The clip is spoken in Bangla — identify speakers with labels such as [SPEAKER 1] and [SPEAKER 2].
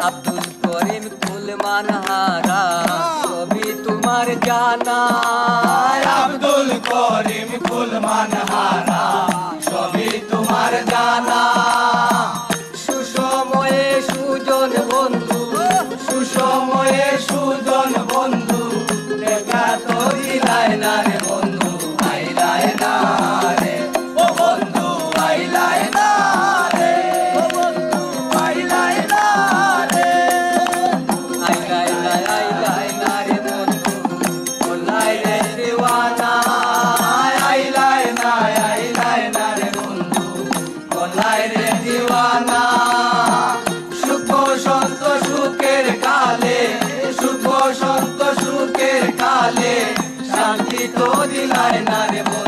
[SPEAKER 1] আব্দুল করিম কুল মানহারা সবই তোমার জানা।
[SPEAKER 2] আব্দুল করিম কুল মানহারা সবই তোমার জানা।
[SPEAKER 1] সুসময়ে সুজন বন্ধু,
[SPEAKER 2] সুসময়ে সুজন বন্ধু, দেখা তো দিলাই না রে বন্ধু, আইলাই না রে ও বন্ধু, আইলাই না রে ও বন্ধু, আইলাই না রে।
[SPEAKER 1] আইলাই না রে বন্ধু,
[SPEAKER 2] বলাই রে দিওয়ানা, আইলাই না রে বন্ধু, বলাই রে দিওয়ানা। সুখ সন্ত সুখের কালে, সুখ সন্ত সুখের কালে, শান্তি তো দিলাই না রে বন্ধু।